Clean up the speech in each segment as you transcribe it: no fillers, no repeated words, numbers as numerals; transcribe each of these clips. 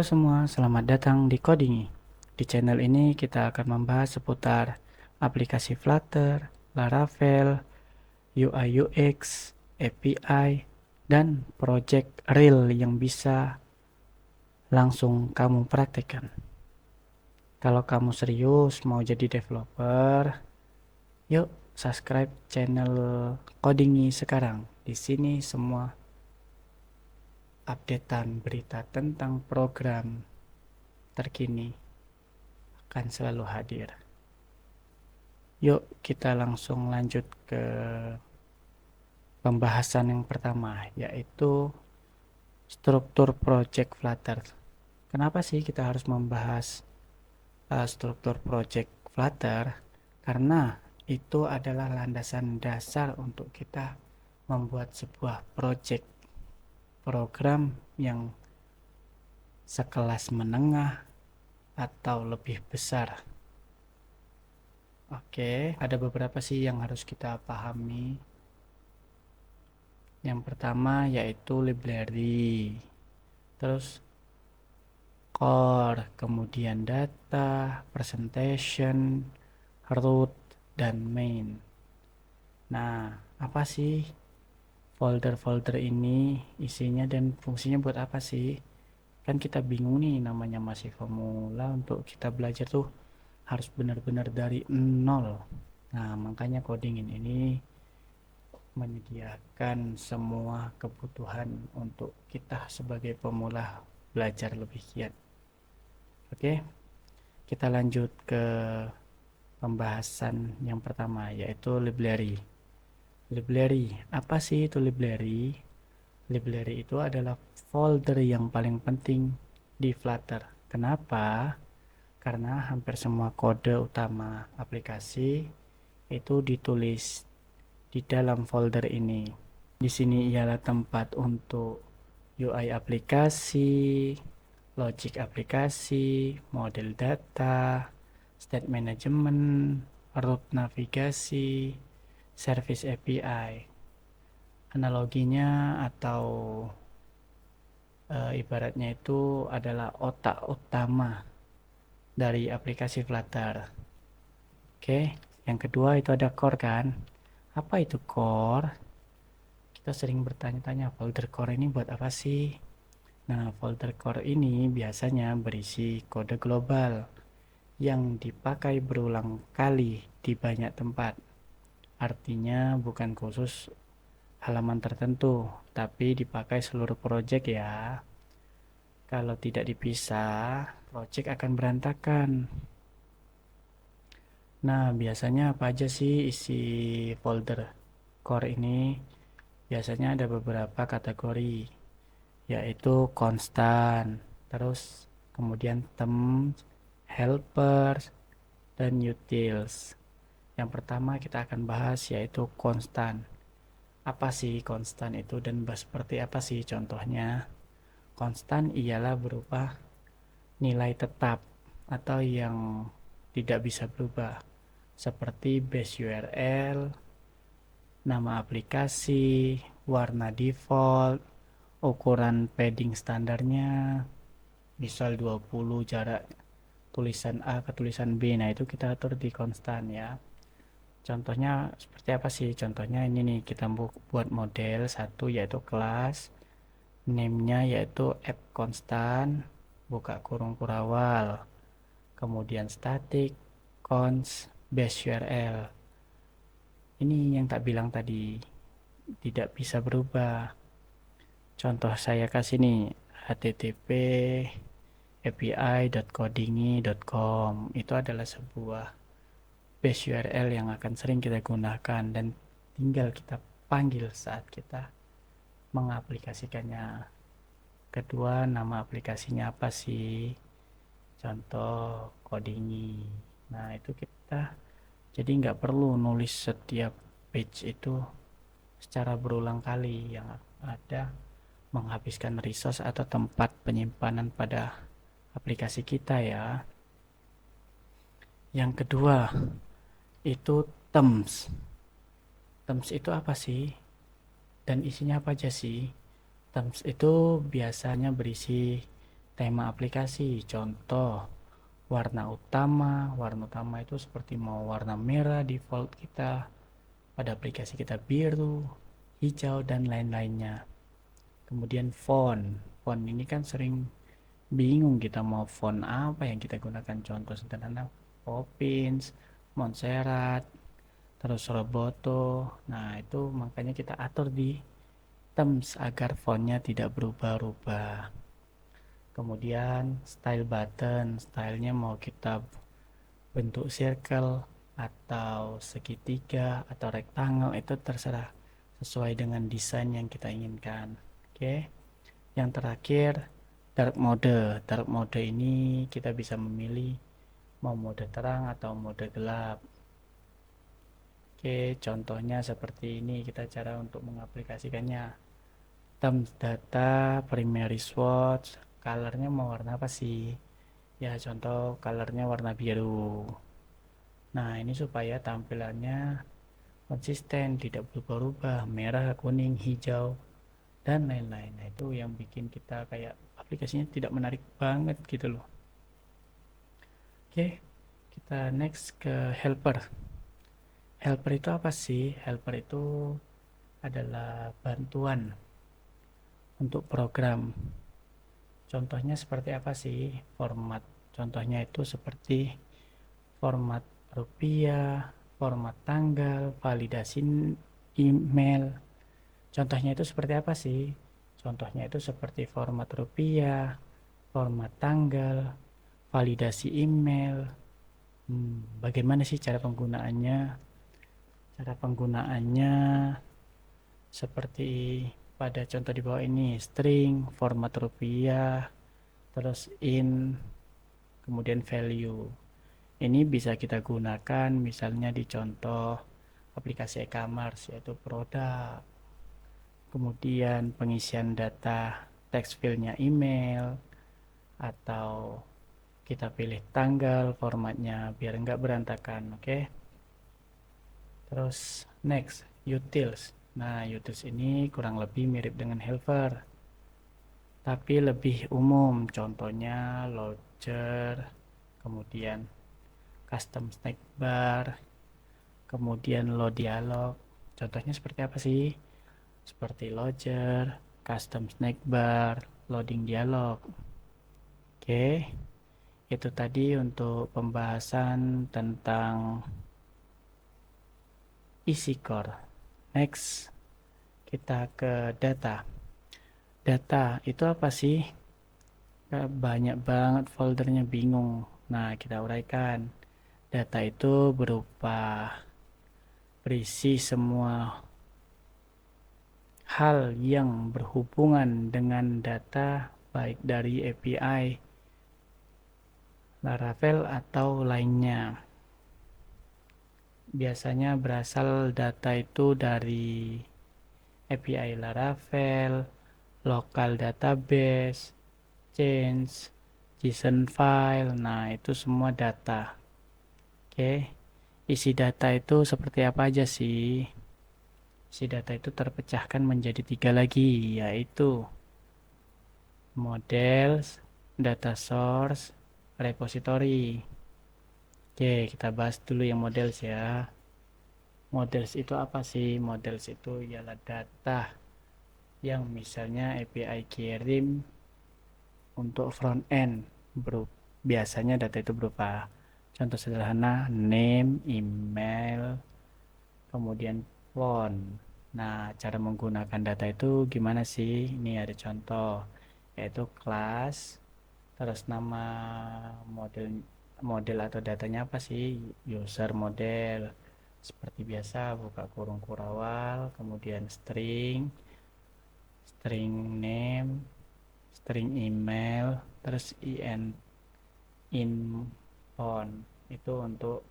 Halo semua, selamat datang di Codingi. Di channel ini kita akan membahas seputar aplikasi Flutter, Laravel, UI UX, API, dan project real yang bisa langsung kamu praktekkan. Kalau kamu serius mau jadi developer, yuk subscribe channel Codingi sekarang. Di sini semua updatean berita tentang program terkini akan selalu hadir. Yuk kita langsung lanjut ke pembahasan yang pertama, yaitu struktur project Flutter. Kenapa sih kita harus membahas struktur project Flutter? Karena itu adalah landasan dasar untuk kita membuat sebuah project program yang sekelas menengah atau lebih besar. Oke, ada beberapa sih yang harus kita pahami. Yang pertama yaitu library, terus core, kemudian data, presentation, root, dan main. Nah, apa sih folder-folder ini, isinya dan fungsinya buat apa sih? Kan kita bingung nih, namanya masih pemula, untuk kita belajar tuh harus benar-benar dari nol. Nah, makanya codingin ini menyediakan semua kebutuhan untuk kita sebagai pemula belajar lebih giat. Oke, kita lanjut ke pembahasan yang pertama, yaitu library. Library, apa sih itu library? Library itu adalah folder yang paling penting di Flutter. Kenapa? Karena hampir semua kode utama aplikasi itu ditulis di dalam folder ini. Di sini ialah tempat untuk UI aplikasi, logic aplikasi, model data, state management, root navigasi, service API. Analoginya atau ibaratnya itu adalah otak utama dari aplikasi Flutter. Oke, yang kedua itu ada core kan. Apa itu core? Kita sering bertanya-tanya, folder core ini buat apa sih? Nah, folder core ini biasanya berisi kode global yang dipakai berulang kali di banyak tempat. Artinya bukan khusus halaman tertentu, tapi dipakai seluruh project ya. Kalau tidak dipisah, project akan berantakan. Nah, biasanya apa aja sih isi folder core ini? Biasanya ada beberapa kategori, yaitu konstan, terus kemudian themes, helpers, dan utils. Yang pertama kita akan bahas yaitu konstan. Apa sih konstan itu dan seperti apa sih contohnya? Konstan ialah berupa nilai tetap atau yang tidak bisa berubah, seperti base URL, nama aplikasi, warna default, ukuran padding standarnya, misal 20 jarak tulisan A ke tulisan B. Nah, itu kita atur di konstan ya. Contohnya seperti apa sih? Contohnya ini nih, kita buat model satu yaitu kelas, name-nya yaitu app konstan, buka kurung kurawal, kemudian static, cons, base URL. Ini yang tak bilang tadi, tidak bisa berubah. Contoh saya kasih nih, http api.codingi.com. Itu adalah sebuah base URL yang akan sering kita gunakan dan tinggal kita panggil saat kita mengaplikasikannya. Kedua, nama aplikasinya apa sih? Contoh Codingi. Nah, itu kita jadi nggak perlu nulis setiap page itu secara berulang kali, yang ada menghabiskan resource atau tempat penyimpanan pada aplikasi kita ya. Yang kedua itu themes. Themes itu apa sih? Dan isinya apa aja sih? Themes itu biasanya berisi tema aplikasi. Contoh, warna utama itu seperti mau warna merah default kita, pada aplikasi kita biru, hijau, dan lain-lainnya. Kemudian font ini kan sering bingung kita mau font apa yang kita gunakan. Contoh sederhana, Poppins, Montserrat, terus Roboto. Nah, itu makanya kita atur di terms agar fontnya tidak berubah-ubah. Kemudian style button, stylenya mau kita bentuk circle atau segitiga atau rectangle, itu terserah sesuai dengan desain yang kita inginkan. Oke. Yang terakhir, dark mode ini kita bisa memilih mau mode terang atau mode gelap. Oke, contohnya seperti ini kita cara untuk mengaplikasikannya. Terms data, primary swatch, colornya mau warna apa sih? Ya, contoh colornya warna biru. Nah, ini supaya tampilannya konsisten, tidak berubah-ubah, merah, kuning, hijau, dan lain-lain. Nah, itu yang bikin kita kayak aplikasinya tidak menarik banget gitu loh. Oke, kita next ke helper. Helper itu apa sih? Helper itu adalah bantuan untuk program. Contohnya seperti apa sih? Format. Contohnya itu seperti format rupiah, format tanggal, validasi email. Contohnya itu seperti apa sih? Contohnya itu seperti format rupiah, format tanggal, validasi email. Bagaimana sih cara penggunaannya? Cara penggunaannya seperti pada contoh di bawah ini, string, format rupiah, terus in, kemudian value. Ini bisa kita gunakan misalnya di contoh aplikasi e-commerce yaitu produk. Kemudian pengisian data text fieldnya email, atau kita pilih tanggal formatnya biar enggak berantakan. Oke. Terus next, utils. Nah, utils ini kurang lebih mirip dengan helper, tapi lebih umum. Contohnya launcher, kemudian custom snack bar, kemudian load dialog. Contohnya seperti apa sih? Seperti launcher, custom snack bar, loading dialog. Oke, itu tadi untuk pembahasan tentang isi core. Next, kita ke data. Data itu apa sih? Banyak banget foldernya, bingung. Nah, kita uraikan. Data itu berupa berisi semua hal yang berhubungan dengan data, baik dari API, Laravel, atau lainnya. Biasanya berasal data itu dari API Laravel, local database, change, JSON file. Nah, itu semua data. Oke. Isi data itu seperti apa aja sih? Isi data itu terpecahkan menjadi 3 lagi, yaitu models, data source, repository. Oke, kita bahas dulu yang models ya. Models itu apa sih? Models itu ialah data yang misalnya API kirim untuk front end. Biasanya data itu berupa contoh sederhana name, email, kemudian font. Nah, cara menggunakan data itu gimana sih? Ini ada contoh, yaitu kelas, terus nama model model atau datanya apa sih? User model. Seperti biasa, buka kurung kurawal, kemudian string, string name, string email, terus in font. Itu untuk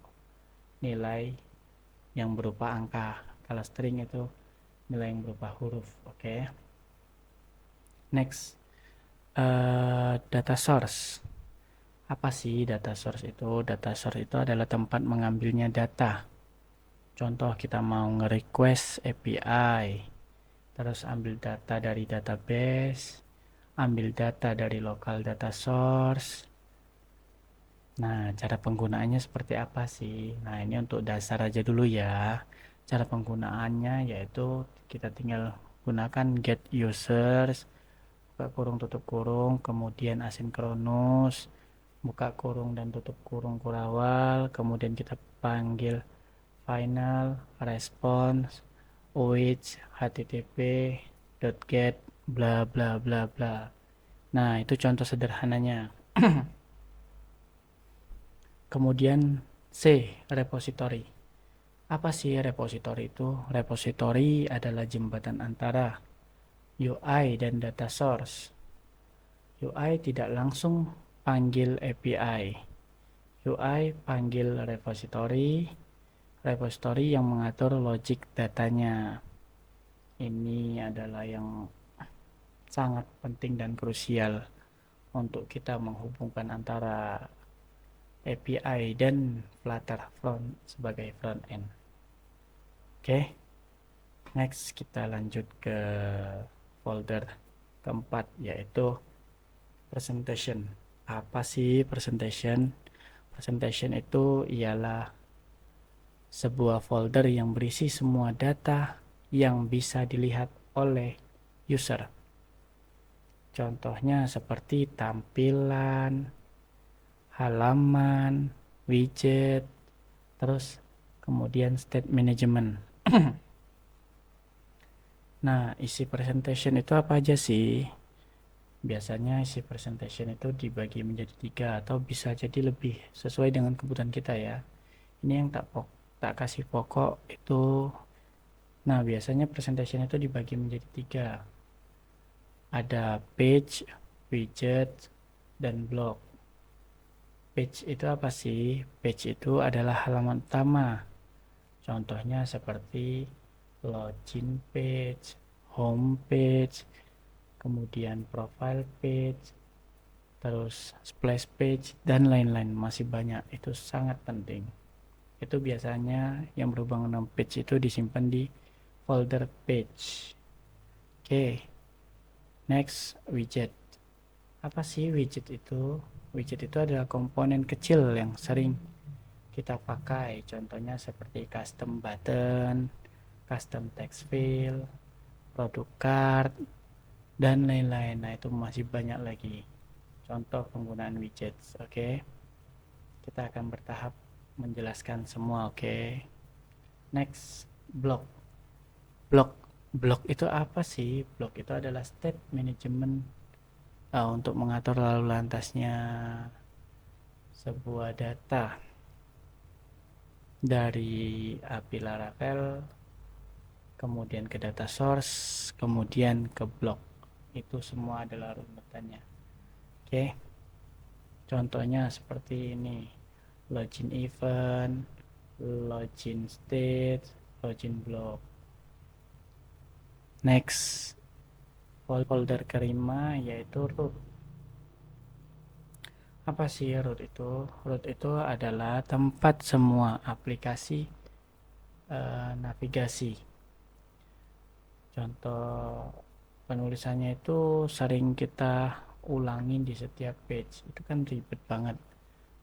nilai yang berupa angka. Kalau string itu nilai yang berupa huruf. Oke. Next, data source. Apa sih data source itu? Data source itu adalah tempat mengambilnya data. Contoh kita mau nge-request API, terus ambil data dari database, ambil data dari local data source. Nah, cara penggunaannya seperti apa sih? Nah, ini untuk dasar aja dulu ya. Cara penggunaannya yaitu kita tinggal gunakan get users, buka kurung tutup kurung, kemudian asinkronus, buka kurung dan tutup kurung kurawal, kemudian kita panggil final response which http get bla bla bla bla. Nah, itu contoh sederhananya. Kemudian C, repository. Apa sih repository itu? Repository adalah jembatan antara UI dan data source. UI tidak langsung panggil API. UI panggil repository, repository yang mengatur logic datanya. Ini adalah yang sangat penting dan krusial untuk kita menghubungkan antara API dan Flutter front sebagai front end. Oke, next kita lanjut ke folder keempat yaitu presentation. Apa sih presentation? Presentation itu ialah sebuah folder yang berisi semua data yang bisa dilihat oleh user. Contohnya seperti tampilan, halaman, widget, terus kemudian state management. Nah, isi presentation itu apa aja sih? Biasanya isi presentation itu dibagi menjadi 3 atau bisa jadi lebih sesuai dengan kebutuhan kita ya. Ini yang tak kasih pokok itu. Nah, biasanya presentation itu dibagi menjadi 3. Ada page, widget, dan blog. Page itu apa sih? Page itu adalah halaman utama. Contohnya seperti login page, home page, kemudian profile page, terus splash page, dan lain-lain. Masih banyak, itu sangat penting. Itu biasanya yang berhubungan dengan page itu disimpan di folder page. Oke, next widget. Apa sih widget itu? Widget itu adalah komponen kecil yang sering kita pakai. Contohnya seperti custom button, custom text field, produk card, dan lain-lain. Nah, itu masih banyak lagi contoh penggunaan widget. Oke, kita akan bertahap menjelaskan semua. Oke, next, blog. Blog itu apa sih? Blog itu adalah state management untuk mengatur lalu lantasnya sebuah data dari API Laravel, kemudian ke data source, kemudian ke blog. Itu semua adalah runutannya. Oke, contohnya seperti ini: login event, login state, login blog. Next, folder kelima yaitu root. Apa sih root itu? Root itu adalah tempat semua aplikasi navigasi. Contoh penulisannya itu sering kita ulangin di setiap page. Itu kan ribet banget.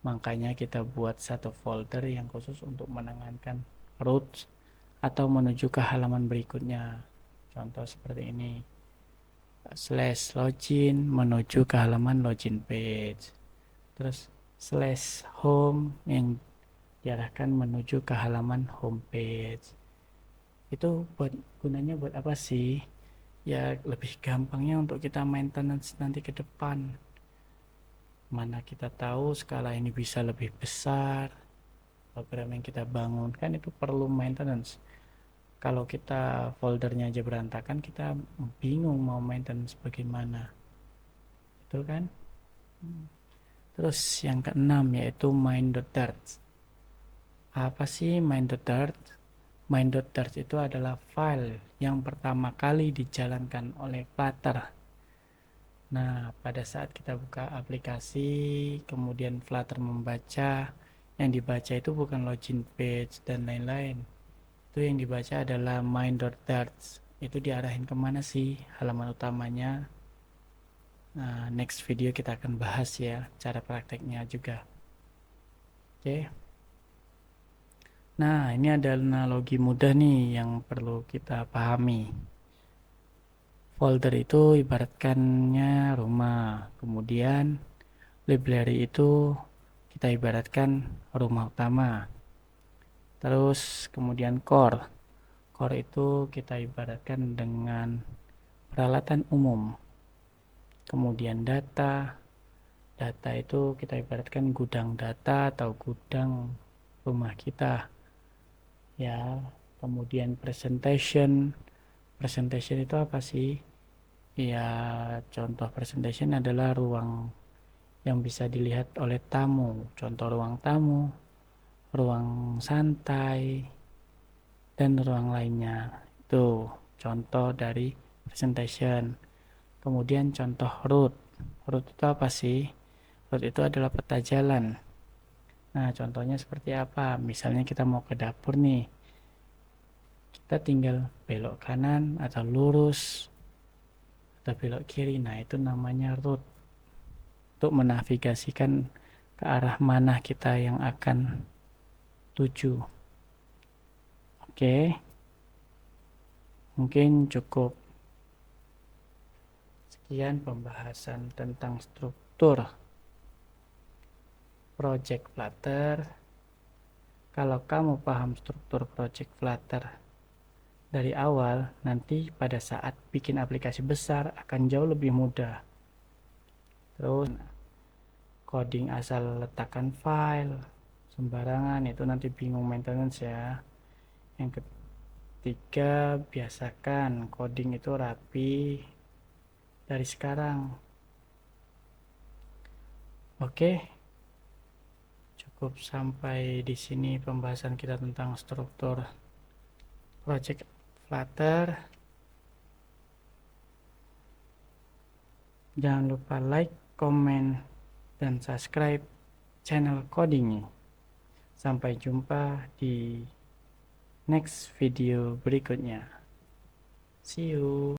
Makanya kita buat satu folder yang khusus untuk menangankan root atau menuju ke halaman berikutnya. Contoh seperti ini. Slash login menuju ke halaman login page. Terus slash home yang diarahkan menuju ke halaman homepage. Itu gunanya buat apa sih? Ya lebih gampangnya untuk kita maintenance nanti ke depan. Mana kita tahu skala ini bisa lebih besar, program yang kita bangun kan itu perlu maintenance. Kalau kita foldernya aja berantakan, kita bingung mau maintenance bagaimana. Itu kan? Terus yang keenam yaitu main.dart. Apa sih main.dart? Main.dart itu adalah file yang pertama kali dijalankan oleh Flutter. Nah, pada saat kita buka aplikasi, kemudian Flutter membaca, yang dibaca itu bukan login page dan lain-lain. Itu yang dibaca adalah main.dart. Itu diarahin kemana sih halaman utamanya? next video kita akan bahas ya cara prakteknya juga. Oke. Nah, ini ada analogi mudah nih yang perlu kita pahami. Folder itu ibaratkannya rumah, kemudian library itu kita ibaratkan rumah utama. Terus kemudian core itu kita ibaratkan dengan peralatan umum. Kemudian data itu kita ibaratkan gudang data atau gudang rumah kita ya. Kemudian presentation itu apa sih ya? Contoh presentation adalah ruang yang bisa dilihat oleh tamu, contoh ruang tamu, ruang santai, dan ruang lainnya. Itu contoh dari presentation. Kemudian contoh route itu apa sih? Route itu adalah peta jalan. Nah, contohnya seperti apa? Misalnya kita mau ke dapur nih, kita tinggal belok kanan atau lurus atau belok kiri. Nah, itu namanya route, untuk menavigasikan ke arah mana kita yang akan tuju. Oke, mungkin cukup sekian pembahasan tentang struktur project Flutter. Kalau kamu paham struktur project Flutter dari awal, nanti pada saat bikin aplikasi besar akan jauh lebih mudah. Terus coding asal letakkan file sembarangan itu nanti bingung maintenance ya. Yang ketiga, biasakan coding itu rapi dari sekarang. Oke, cukup sampai di sini pembahasan kita tentang struktur project Flutter. Jangan lupa like, comment, dan subscribe channel coding. Sampai jumpa di next video berikutnya. See you.